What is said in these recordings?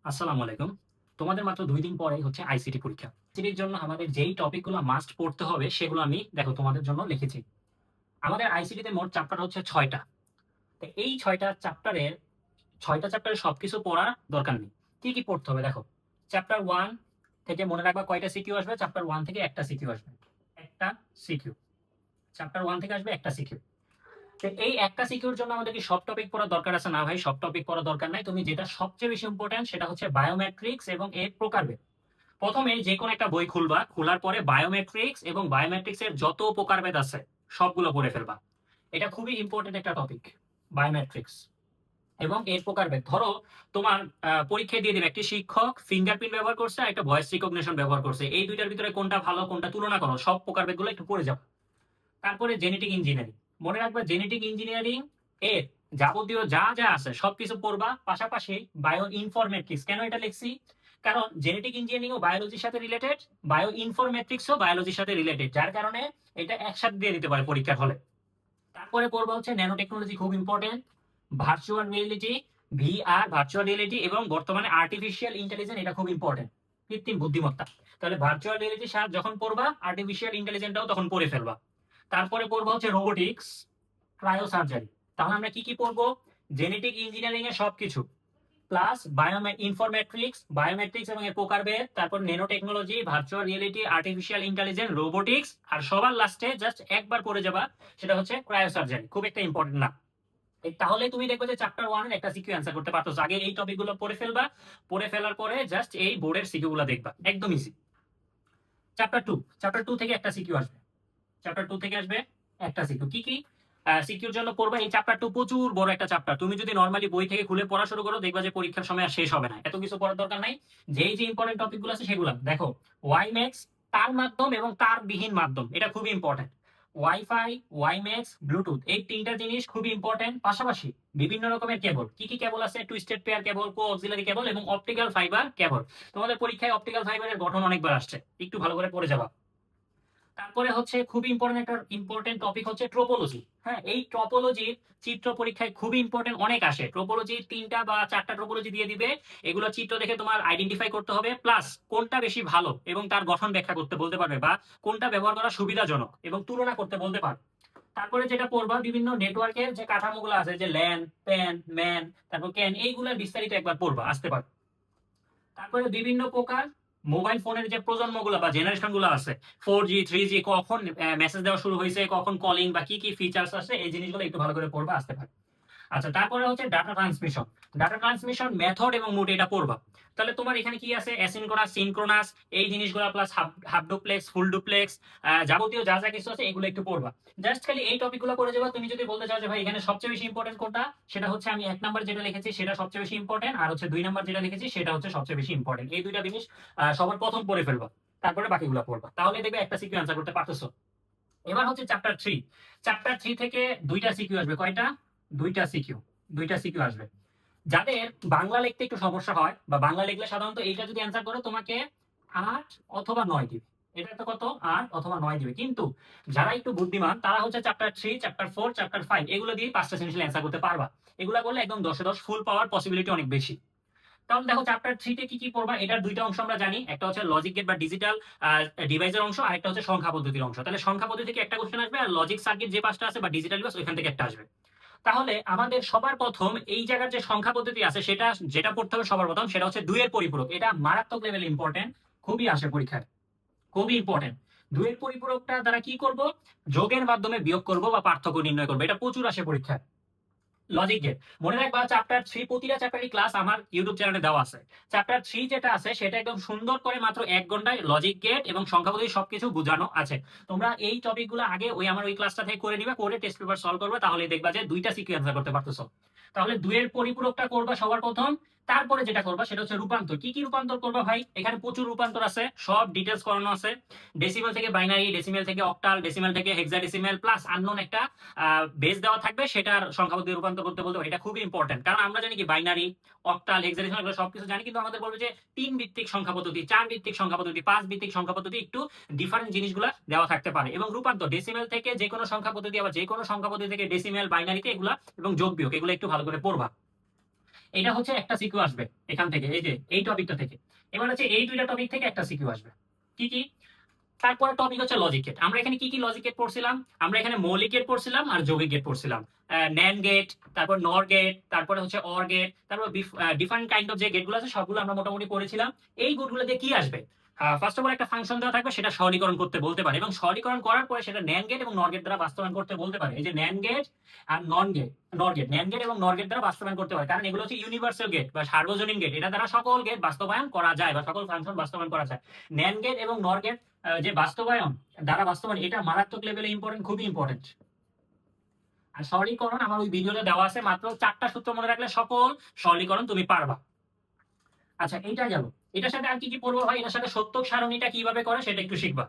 আসসালামু আলাইকুম। তোমাদের মাত্র ২ দিন পরেই হচ্ছে আইসিটি পরীক্ষা। আইসিটির জন্য আমাদের যেই টপিকগুলো মাস্ট পড়তে হবে সেগুলো আমি দেখো তোমাদের জন্য লিখেছি। আমাদের আইসিটিতে মোট চ্যাপ্টার হচ্ছে ৬ টা। তো এই ৬ টা চ্যাপ্টারের সবকিছু পড়ার দরকার নেই। কি, কি পড়তে হবে দেখো। চ্যাপ্টার 1 থেকে মনে রাখবা কয়টা সিকিউ আসবে? চ্যাপ্টার 1 থেকে একটা সিকিউ আসবে। একটা সিকিউ। চ্যাপ্টার 1 থেকে আসবে একটা সিকিউ। তো এই একটা সিকিউর জন্য আমাদের কি সব টপিক পড়ার দরকার আছে? না ভাই, সব টপিক পড়ার দরকার নাই। তুমি যেটা সবচেয়ে বেশি ইম্পোর্টেন্ট সেটা হচ্ছে বায়োমেট্রিক্স এবং এর প্রকারভেদ। প্রথমে যে কোনো একটা বই খুলবা, খোলার পরে বায়োমেট্রিক্স এবং বায়োমেট্রিক্স এর যত প্রকারভেদ আছে সবগুলো পড়ে ফেলবা। এটা খুবই ইম্পর্টেন্ট একটা টপিক, বায়োমেট্রিক্স এবং এর প্রকারভেদ। ধরো তোমার পরীক্ষায় দিয়ে দিবে একটি শিক্ষক ফিঙ্গারপ্রিন্ট ব্যবহার করছে আর একটা ভয়েস রিকগনিশন ব্যবহার করছে, এই দুইটার ভিতরে কোনটা ভালো কোনটা তুলনা করো, সব প্রকারভেদ গুলো একটু পড়ে যাও। তারপরে জেনেটিক ইঞ্জিনিয়ারিং, মনে রাখবা জেনেটিক ইঞ্জিনিয়ারিং এর যাবতীয় যা যা আছে সবকিছু পড়বা। পাশাপাশি বায়ো ইনফরমেট্রিক্স, কেন এটা লিখছি? কারণ জেনেটিক ইঞ্জিনিয়ারিং ও বায়োলজির সাথে রিলেটেড, বায়ো ইনফরমেট্রিক্সও বায়োলজির সাথে রিলেটেড, যার কারণে এটা একসাথে দিয়ে দিতে পারে পরীক্ষার হলে। তারপরে পড়বা হচ্ছে ন্যানো টেকনোলজি, খুব important. Virtual reality, VR, virtual reality এবং বর্তমানে আর্টিফিশিয়াল ইন্টেলিজেন্স, এটা খুব ইম্পর্টেন্ট, কৃত্রিম বুদ্ধিমত্তা। তাহলে ভার্চুয়াল রিয়েলিটি যখন পড়বা, আর্টিফিশিয়াল ইন্টেলিজেন্সটাও তখন পড়ে ফেলবা। তারপরে পড়বো হচ্ছে রোবোটিক্স, ক্রায়োসার্জারি। তাহলে আমরা কি কি পড়বো? জেনেটিক ইঞ্জিনিয়ারিং এর সবকিছু, প্লাস ইনফরমেট্রিক্স, বায়োমেট্রিক্স এবং এর প্রকারভেদ, তারপর nano technology, virtual reality, artificial intelligence, robotics, আর সবার লাস্টে জাস্ট একবার পড়ে যাবা, সেটা হচ্ছে ক্রায়োসার্জারি। খুব একটা ইম্পর্টেন্ট না। তাহলে তুমি দেখবে যে চ্যাপ্টার 1 এর একটা সিকিউ অ্যান্সার করতে পারতো। আগে এই টপিকগুলো পড়ে ফেলবা, পড়ে ফেলার পরে জাস্ট এই বোর্ডের সিকিউ গুলো দেখবা, একদম ইজি। চ্যাপ্টার 2 থেকে একটা সিকিউ আসবে। চ্যাপ্টার 2 থেকে আসবে একটা সিকিউ। কি কি সিকিউর জন্য পড়বা? এই চ্যাপ্টার 2 প্রচুর বড় একটা চ্যাপ্টার। তুমি যদি নরমালি বই থেকে খুলে পড়া শুরু করো, দেখবা যে পরীক্ষার সময় আর শেষ হবে না। এত কিছু পড়ার দরকার নাই। যেই যে ইম্পর্টেন্ট টপিকগুলো আছে সেগুলো দেখো। ওয়াইম্যাক্স, তার মাধ্যম এবং তার বিহীন মাধ্যম, এটা খুবই ইম্পর্টেন্ট। ওয়াইফাই, ওয়াইম্যাক্স, ব্লুটুথ, এই তিনটা জিনিস খুবই ইম্পর্টেন্ট। পাশাপাশি বিভিন্ন রকমের কেবল, কি কি কেবল আছে? টুইস্টেড পেয়ার কেবল, কো অক্সিলারি কেবল এবং অপটিক্যাল ফাইবার কেবল। তোমাদের পরীক্ষায় অপটিক্যাল ফাইবারের গঠন অনেকবার আসছে, একটু ভালো করে পড়ে যাবা। তারপরে হচ্ছে খুবই ইম্পর্টেন্ট একটা ইম্পর্টেন্ট টপিক হচ্ছে ট্রোপোলজি। হ্যাঁ, এই ট্রোপোলজির চিত্র পরীক্ষায় খুবই ইম্পর্টেন্ট, অনেক আসে। ট্রোপোলজির 3টা বা 4টা ট্রোপোলজি দিয়ে দিবে। এগুলো চিত্র দেখে তোমার আইডেন্টিফাই করতে হবে, প্লাস কোনটা বেশি ভালো এবং তার গঠন ব্যাখ্যা করতে বলতে পারবে, বা কোনটা ব্যবহার করা সুবিধাজনক এবং তুলনা করতে বলতে পারবে। তারপরে যেটা পড়বা, বিভিন্ন নেটওয়ার্কের যে কাঠামোগুলো আছে, যে ল্যান, প্যান, ম্যান, তারপর ক্যান, এইগুলোর বিস্তারিত একবার পড়বা, আসতে পারবে। তারপরে বিভিন্ন প্রকার মোবাইল ফোনের যে প্রজন্মগুলো বা জেনারেশন গুলো আছে, 4G 3G, কখন মেসেজ দেওয়া শুরু হয়েছে, কখন কলিং বা কি কি ফিচার্স আছে, এই জিনিসগুলো একটু ভালো করে পড়বা, আসতে পারে। আচ্ছা, তারপরে হচ্ছে data transmission. Data transmission method এবং মোড, এটা পড়বা। তাহলে তোমার এখানে কি আছে? অ্যাসিনক্রোনাস, সিনক্রোনাস, এই জিনিসগুলো, plus half duplex, full duplex, যাবতীয় যা যা কিছু আছে এগুলো একটু পড়বা। জাস্ট খালি এই টপিকগুলো পড়ে যাবা। তুমি যদি বলতে চাও যে ভাই এখানে সবচেয়ে বেশি ইম্পর্টেন্ট কোনটা, সেটা হচ্ছে আমি 1 নাম্বার যেটা লিখেছি সেটা সবচেয়ে বেশি ইম্পর্টেন্ট, আর হচ্ছে 2 নাম্বার যেটা লিখেছি সেটা হচ্ছে সবচেয়ে বেশি ইম্পর্টেন্ট। এই দুইটা জিনিস সবার প্রথম পড়ে ফেলবা, তারপরে বাকিগুলো পড়বা। তাহলে দেখবে একটা সিকিউ অ্যান্সার করতে পারতেছো। এবার হচ্ছে চ্যাপ্টার 3। চ্যাপ্টার 3 থেকে দুইটা সিকিউ আসবে। কয়টা? দুইটা সিকিউ। দুইটা সিকিউ আসবে। যাদের বাংলা লিখতে একটু সমস্যা হয়, বা বাংলা লিখলে সাধারণত এইটা যদি অ্যান্সার করো তোমাকে 8 অথবা 9 দিবে। এটা তো কত? 8 অথবা 9 দিবে। কিন্তু যারা একটু বুদ্ধিমান তারা হচ্ছে চ্যাপ্টার 3, চ্যাপ্টার 4, চ্যাপ্টার 5 এগুলো দিয়ে 5টা সেন্টেন্স অ্যান্সার করতে পারবা। এগুলা করলে একদম 10 এ 10 ফুল পাওয়ার পসিবিলিটি অনেক বেশি। তাহলে দেখো চ্যাপ্টার 3 তে কি কি পড়বা। এটার দুইটা অংশ আমরা জানি, একটা হচ্ছে লজিক গেট বা ডিজিটাল ডিভাইসের অংশ, আর একটা হচ্ছে সংখ্যা পদ্ধতির অংশ। তাহলে সংখ্যা পদ্ধতি থেকে একটা কোশ্চেন আসবে, আর লজিক সার্কিট যে পাঁচটা আছে বা ডিজিটাল ডিভাইস ওইখান থেকে একটা আসবে। তাহলে আমাদের সবার প্রথম এই জায়গার যে সংখ্যা পদ্ধতি আছে সেটা যেটা পড়তে হবে সবার প্রথম, সেটা হচ্ছে 2 এর পরিপূরক। এটা মারাত্মক লেভেল ইম্পর্টেন্ট, খুবই আসে পরীক্ষায়, খুবই ইম্পর্টেন্ট। 2 এর পরিপূরকটা দ্বারা কি করব? যোগের মাধ্যমে বিয়োগ করব বা পার্থক্য নির্ণয় করব। এটা প্রচুর আসে পরীক্ষায়। লজিক গেট, মনে রাখবা চ্যাপ্টার 3 প্রতিটা চ্যাপ্টারই ক্লাস আমার ইউটিউব চ্যানেলে দেওয়া আছে। চ্যাপ্টার 3 যেটা আছে সেটা একদম সুন্দর করে মাত্র 1 ঘন্টায় লজিক গেট এবং সংখ্যা পদ্ধতি সবকিছু বোঝানো আছে। তোমরা এই টপিকগুলো আগে আমার ওই ক্লাসটা থেকে করে নিবা, করে টেস্ট পেপার সলভ করবে, তাহলে দেখবা যে দুইটা সিকিউ অ্যান্সার করতে পারতেছো। তাহলে 2 এর পরিপূরকটা করবা সবার প্রথম। তারপরে যেটা করবা সেটা হচ্ছে রূপান্তর। কি কি রূপান্তর করবা ভাই? এখানে প্রচুর রূপান্তর আছে, সব ডিটেলস করানো আছে। ডেসিমেল থেকে বাইনারি, ডেসিমেল থেকে অক্টাল, ডেসিমেল থেকে হেক্সাডেসিমেল, প্লাস আননোন একটা বেস দেওয়া থাকবে, সেটার সংখ্যা পদ্ধতি রূপান্তর করতে বলতে হবে। এটা খুবই ইম্পর্টেন্ট, কারণ আমরা জানি কি বাইনারি, অক্টাল, হেক্সাডেসিমাল এগুলো সবকিছু জানি, কিন্তু আমাদের বলবে যে 3 ভিত্তিক সংখ্যা পদ্ধতি, 4 ভিত্তিক সংখ্যা পদ্ধতি, 5 ভিত্তিক সংখ্যা পদ্ধতি, একটু ডিফারেন্ট জিনিসগুলো দেওয়া থাকতে পারে। এবং রূপান্তর, ডেসিমেল থেকে যে কোনো সংখ্যা পদ্ধতি, আবার যে কোনো সংখ্যা পদ্ধতি থেকে ডেসিমেল, বাইনারিতে, এগুলা এবং যোগ বিয়োগ, এগুলো একটু ভালো করে পড়বা। এটা হচ্ছে একটা সিকিউ আসবে এখান থেকে, এই যে এই টপিকটা থেকে। এবার হচ্ছে এই দুইটা টপিক থেকে একটা সিকিউ আসবে। কি কি? তারপরে টপিক হচ্ছে লজিক গেট। আমরা এখানে কি কি লজিক গেট পড়ছিলাম? আমরা এখানে মৌলিক গেট পড়ছিলাম আর যৌগিক গেট পড়ছিলাম। ন্যান্ড গেট, তারপর নর গেট, তারপরে হচ্ছে অর গেট, তারপর ডিফারেন্ট কাইন্ড অফ যে গেটগুলো আছে সবগুলো আমরা মোটামুটি পড়েছিলাম। এই গেটগুলো দিয়ে কি আসবে? ফার্স্ট অফ অল একটা ফাংশন দেওয়া থাকবে, সেটা সরলীকরণ করতে বলতে পারে, এবং সরলীকরণ করার পরে সেটা ন্যান্ড গেট এবং নর গেট দ্বারা বাস্তবায়ন করতে বলতে পারে। এই যে ন্যান্ড গেট আর নর গেট, ন্যান্ড গেট এবং নর গেট দ্বারা বাস্তবায়ন করতে পারে, কারণ এগুলো হচ্ছে ইউনিভার্সাল গেট বা সার্বজনীন গেট। এটা দ্বারা সকল গেট বাস্তবায়ন করা যায় বা সকল ফাংশন বাস্তবায়ন করা যায়। ন্যান্ড গেট এবং নর গেট যে বাস্তবায়ন দ্বারা বাস্তবায়ন, এটা মারাত্মক লেভেলে ইম্পর্টেন্ট, খুবই ইম্পর্টেন্ট। আর সরলীকরণ আমার ওই ভিডিওতে দেওয়া আছে, মাত্র 4টা সূত্র মনে রাখলে সকল সরলীকরণ তুমি পারবা। আচ্ছা, এইটা গেল। এটার সাথে আর কি কি পড়বো ভাই? এটার সাথে সত্যক সারণীটা কিভাবে করে সেটা একটু শিখবা।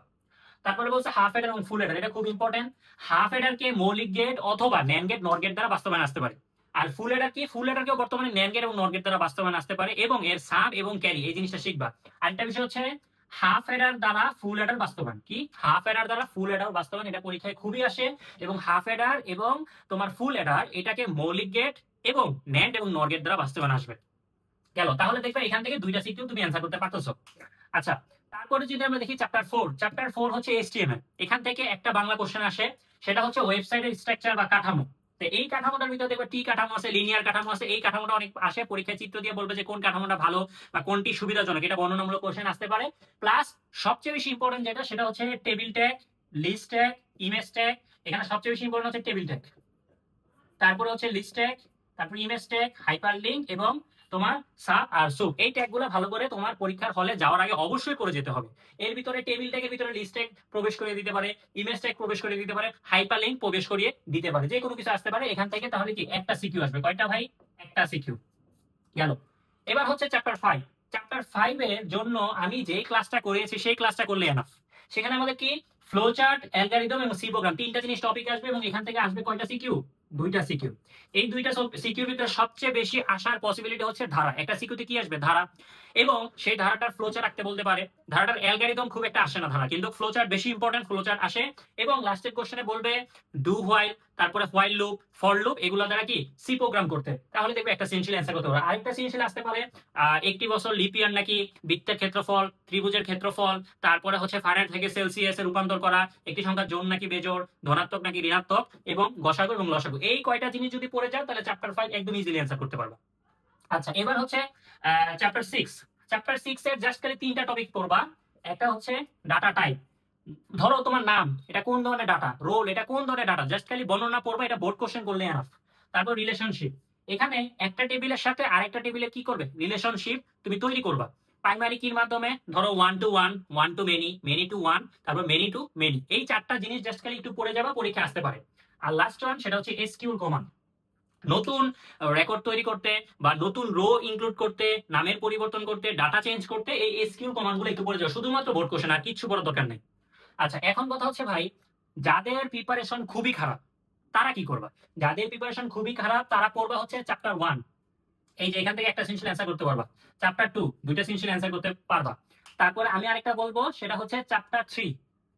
তারপরে বলছে হাফ এডার এবং ফুল এডার, এটা খুব ইম্পর্টেন্ট। হাফ এডার কে মৌলিক গেট অথবা ন্যান্ড গেট নর গেট দ্বারা বাস্তবায়ন আসতে পারে। আর ফুল এডার কি? ফুল এডার কেও বর্তমানে ন্যান্ড গেট এবং নর গেট দ্বারা বাস্তবায়ন আসতে পারে, এবং এর সাম এবং ক্যারি এই জিনিসটা শিখবা। আরেকটা বিষয় হচ্ছে হাফ এডার দ্বারা ফুল এডার বাস্তবায়ন। কি? হাফ এডার দ্বারা ফুল এডার বাস্তবায়ন, এটা পরীক্ষায় খুবই আসে। এবং হাফ এডার এবং তোমার ফুল এডার এটাকে মৌলিক গেট এবং ন্যান্ড এবং নর গেট দ্বারা বাস্তবায়ন আসবে। গেল। তাহলে দেখবে এখান থেকে দুইটা সিকিউ তুমি অ্যান্সার করতে পারতেছো। আচ্ছা, তারপরে যদি আমরা দেখি চ্যাপ্টার 4 হচ্ছে HTML। এখান থেকে একটা বাংলা কোশ্চেন আসে, সেটা হচ্ছে ওয়েবসাইটের স্ট্রাকচার বা কাঠামো। তো এই কাঠামোটার ভিতরে দেখবে টি কাঠামো আছে, লিনিয়ার কাঠামো আছে। এই কাঠামোটা অনেক আসে পরীক্ষায়, চিত্র দিয়ে বলবে যে কোন কাঠামোটা ভালো বা কোনটি সুবিধাজনক, এটা বর্ণনামূলক কোশ্চেন আসতে পারে। প্লাস সবচেয়ে বেশি ইম্পর্টেন্ট যেটা, সেটা হচ্ছে table tag, list tag, image tag. এখানে সবচেয়ে বেশি ইম্পর্টেন্ট হচ্ছে টেবিল ট্যাগ, তারপরে হচ্ছে লিস্ট ট্যাগ, তারপর ইমেজ ট্যাগ, হাইপার লিঙ্ক এবং তোমার সাব আর সুপ। এই ট্যাগগুলো ভালো করে তোমার পরীক্ষার হলে যাওয়ার আগে অবশ্যই করে যেতে হবে। এর ভিতরে টেবিল ট্যাগের ভিতরে লিস্ট ট্যাগ প্রবেশ করে দিতে পারে, ইমেজ ট্যাগ প্রবেশ করে দিতে পারে, হাইপার লিঙ্ক প্রবেশ করিয়ে দিতে পারে, যে কোনো কিছু আসতে পারে এখান থেকে। তাহলে কি একটা সিকিউ আসবে? কয়টা ভাই? একটা সিকিউ। গেল। এবার হচ্ছে চ্যাপ্টার 5 এর জন্য আমি যে ক্লাসটা করেছি সেই ক্লাসটা করলে এনাফ। সেখানে আমাদের কি ফ্লো চার্ট, অ্যালগরিদম এবং সি প্রোগ্রাম, তিনটা জিনিস টপিক আসবে, এবং এখান থেকে আসবে কয়টা সিকিউ? দুইটা সিকিউ। এই দুইটা সিকিউর ভিতরে সবচেয়ে বেশি আসার পসিবিলিটি হচ্ছে ধারা। একটা সিকিউতে কি আসবে? ধারা। এবং সেই ধারাটার ফ্লো চার্ট রাখতে বলতে পারে। ধারাটার অ্যালগরিদম খুব একটা আসে না ধারা, কিন্তু ফ্লো চার্ট বেশি ইম্পর্টেন্ট, ফ্লো চার্ট আসে। এবং লাস্টের কোশ্চেনে বলবে ডু হোয়াইল, তারপরে হোয়াইল লুপ, ফর লুপ, এগুলো দ্বারা কি সি প্রোগ্রাম করতে। তাহলে দেখবে একটা সিনশিয়াল অ্যান্সার করতে পারে। আরেকটা সিনশিয়াল আসতে পারে একটি বছর লিপ ইয়ার নাকি বৃত্তের ক্ষেত্রফল, ত্রিভুজের ক্ষেত্রফল, তারপরে হচ্ছে ফারেনহাইট থেকে সেলসিয়াসে রূপান্তর করা, একটি সংখ্যা জোড় নাকি বেজোড়, ধনাত্মক নাকি ঋণাত্মক, এবং গসাগু এবং লসাগু। এই কয়টা জিনিস যদি পড়ে যাও তাহলে চ্যাপ্টার 5 একদম ইজিলি অ্যান্সার করতে পারবে। আচ্ছা, এবার হচ্ছে চ্যাপ্টার 6 এর জাস্ট খালি 3টা টপিক পড়বা। একটা হচ্ছে ডাটা টাইপ, ধরো তোমার নাম, এটা কোন ধরনের ডাটা, রোল, এটা কোন ধরনের ডাটা, জাস্ট খালি বর্ণনা পড়বা, এটা বোর্ড কোশ্চেন করলে এনাফ। তারপর রিলেশনশিপ, এখানে একটা টেবিলের সাথে আরেকটা টেবিলে কি করবে? রিলেশনশিপ তুমি তৈরি করবা। প্রাইমারি কির মাধ্যমে, ধরো 1 to 1, 1 to many, many to 1, তারপর many to many। এই 4টা জিনিস জাস্ট খালি একটু পড়ে যাবা, পরীক্ষা আসতে পারে। আর লাস্ট ওয়ান, সেটা হচ্ছে এসকিউএল কমান্ড। নতুন রেকর্ড তৈরি করতে বা নতুন রো ইনক্লুড করতে, নামের পরিবর্তন করতে, ডাটা চেঞ্জ করতে এই এসকিউএল কমান্ডগুলো একটু পড়ে যাও, শুধুমাত্র বোর্ড কোশ্চেন, আর কিচ্ছু পড়ার দরকার নেই। আচ্ছা, এখন কথা হচ্ছে ভাই, যাদের প্রিপারেশন খুবই খারাপ তারা কি করবা? যাদের প্রিপারেশন খুবই খারাপ তারা পড়বা হচ্ছে চ্যাপ্টার 1। এই যে এখান থেকে একটা সিনশিয়াল অ্যান্সার করতে পারবা। চ্যাপ্টার 2 দুইটা সিনশিয়াল অ্যান্সার করতে পারবা। তারপরে আমি আরেকটা বলবো, সেটা হচ্ছে চ্যাপ্টার 3।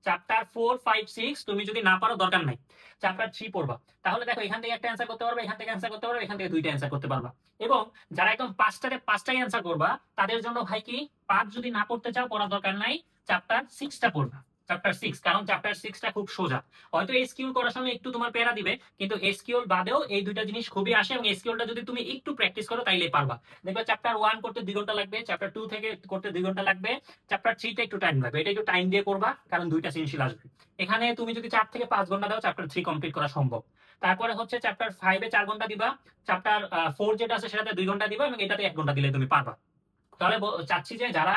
চ্যাপ্টার 4, 5, 6 তুমি যদি না পারো দরকার নাই, চ্যাপ্টার 3 পড়বা। তাহলে দেখো এখান থেকে একটা অ্যান্সার করতে পারবে, এখান থেকে অ্যান্সার করতে পারবে, এখান থেকে দুইটা অ্যান্সার করতে পারবা। এবং যারা একদম 5টাই অ্যান্সার করবা, তাদের জন্য ভাই কি 5 যদি না পড়তে চাও পড়ার দরকার নাই, চ্যাপ্টার 6টা পড়বা। চ্যাপ্টার 6, কারণ চ্যাপ্টার 6টা খুব সোজা। হয়তো এসকিউএল করার সময় একটু তোমার প্যারা দিবে, কিন্তু এসকিউএল বাদেও এই দুইটা জিনিস খুবই আসে, এবং এসকিউএলটা যদি তুমি একটু প্র্যাকটিস করো তাইলে পারবা। দেখবে চ্যাপ্টার 1 করতে 2 ঘন্টা লাগবে, চ্যাপ্টার 2 থেকে করতে 2 ঘন্টা লাগবে, চ্যাপ্টার 3তে একটু টাইম লাগবে। এটা একটু টাইম দিয়ে করবা, কারণ দুইটা সিনশিয়াল আসবে। এখানে তুমি যদি 4 থেকে 5 ঘন্টা দাও, চ্যাপ্টার 3 কমপ্লিট করা সম্ভব। তারপরে হচ্ছে চ্যাপ্টার 5-এ 4 ঘন্টা দিবা, চ্যাপ্টার 4 যেটা আছে সেটাতে 2 ঘন্টা দিবা, এবং এটাতে 1 ঘন্টা দিলে তুমি পারবা। তাহলে চাচ্ছি যে যারা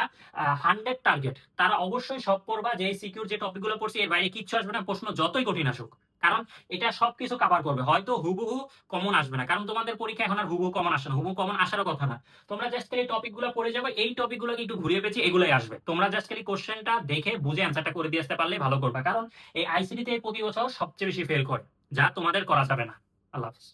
100 টার্গেট, তারা অবশ্যই সব পড়বা। যে সিকিউর যে টপিকগুলো পড়ছি এর বাইরে কিচ্ছু আসবে না, প্রশ্ন যতই কঠিন আসুক, কারণ এটা সবকিছু কভার করবে। হয়তো হুবহু কমন আসবে না, কারণ তোমাদের পরীক্ষা এখন আর হুবহু কমন আসে না, হুবহু কমন আসারও কথা না। তোমরা জাস্ট খালি টপিকগুলো পড়ে যাবে, এই টপিকগুলোকে একটু ঘুরিয়ে পেঁচিয়ে এগুলোই আসবে। তোমরা জাস্ট খালি কোশ্চেনটা দেখে বুঝে অ্যান্সারটা করে দিয়ে আসতে পারলে ভালো করবা, কারণ এই আইসিটিতে প্রতি বছর সবচেয়ে বেশি ফেল করে, যা তোমাদের করা যাবে না। আল্লাহ হাফিজ।